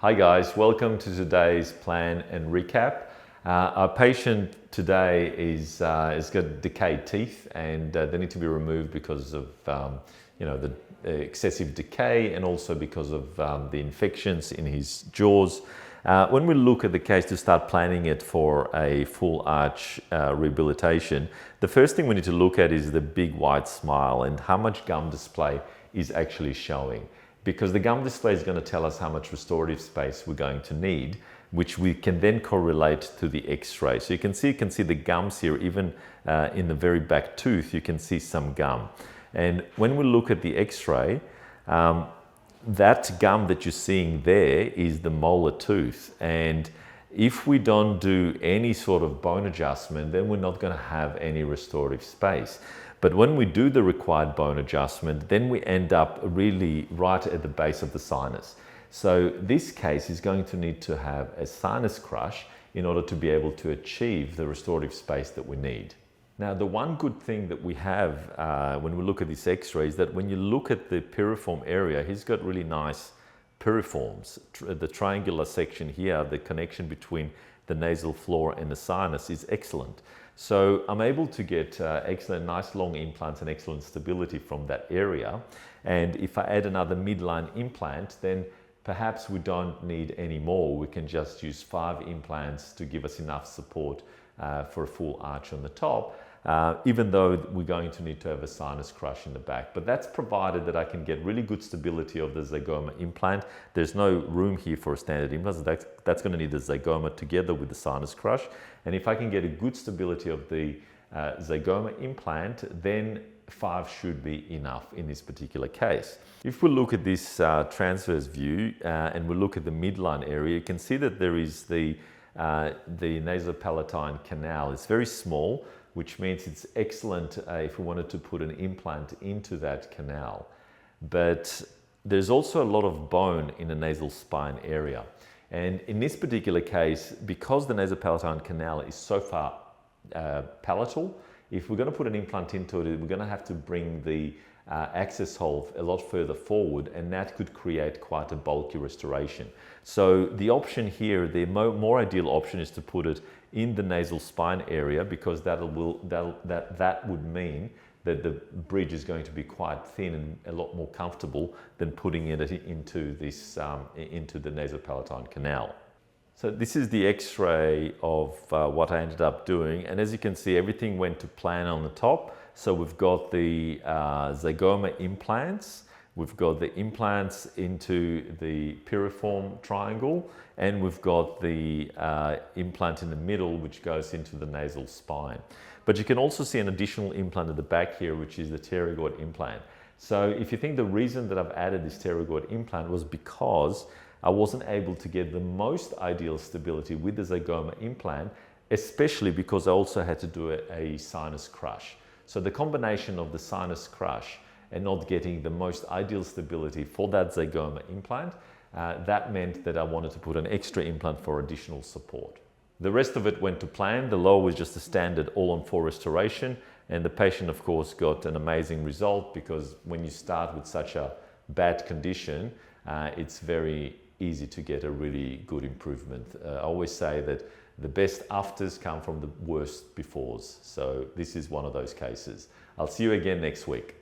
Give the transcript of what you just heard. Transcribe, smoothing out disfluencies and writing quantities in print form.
Hi guys, welcome to today's plan and recap. Our patient today is has got decayed teeth and they need to be removed because of the excessive decay and also because of the infections in his jaws. When we look at the case to start planning it for a full arch rehabilitation, the first thing we need to look at is the big wide smile and how much gum display is actually showing. Because the gum display is going to tell us how much restorative space we're going to need, which we can then correlate to the x-ray. So you can see the gums here, even in the very back tooth, you can see some gum. And when we look at the x-ray, that gum that you're seeing there is the molar tooth. And if we don't do any sort of bone adjustment, then we're not going to have any restorative space. But when we do the required bone adjustment, then we end up really right at the base of the sinus. So this case is going to need to have a sinus crush in order to be able to achieve the restorative space that we need. Now, the one good thing that we have when we look at this x-ray is that when you look at the piriform area, he's got really nice piriforms. The triangular section here, the connection between the nasal floor and the sinus is excellent. So I'm able to get excellent, nice long implants and excellent stability from that area. And if I add another midline implant, then perhaps we don't need any more. We can just use 5 implants to give us enough support for a full arch on the top, even though we're going to need to have a sinus crush in the back. But that's provided that I can get really good stability of the zygoma implant. There's no room here for a standard implant. That's going to need the zygoma together with the sinus crush. And if I can get a good stability of the zygoma implant, then 5 should be enough in this particular case. If we look at this transverse view and we look at the midline area, you can see that there is the nasopalatine canal. It's very small, which means it's excellent if we wanted to put an implant into that canal. But there's also a lot of bone in the nasal spine area. And in this particular case, because the nasopalatine canal is so far palatal, if we're going to put an implant into it, we're going to have to bring the access hole a lot further forward, and that could create quite a bulky restoration. So the option here, the more ideal option is to put it in the nasal spine area, because that would mean that the bridge is going to be quite thin and a lot more comfortable than putting it into the nasopalatine canal. So this is the x-ray of what I ended up doing, and as you can see, everything went to plan on the top. So we've got the zygoma implants, we've got the implants into the piriform triangle, and we've got the implant in the middle, which goes into the nasal spine. But you can also see an additional implant at the back here, which is the pterygoid implant. So if you think the reason that I've added this pterygoid implant was because I wasn't able to get the most ideal stability with the zygoma implant, especially because I also had to do a sinus crush. So the combination of the sinus crush and not getting the most ideal stability for that zygoma implant, that meant that I wanted to put an extra implant for additional support. The rest of it went to plan. The lower was just a standard all-on-4 restoration, and the patient, of course, got an amazing result, because when you start with such a bad condition, it's very easy to get a really good improvement. I always say that the best afters come from the worst befores. So this is one of those cases. I'll see you again next week.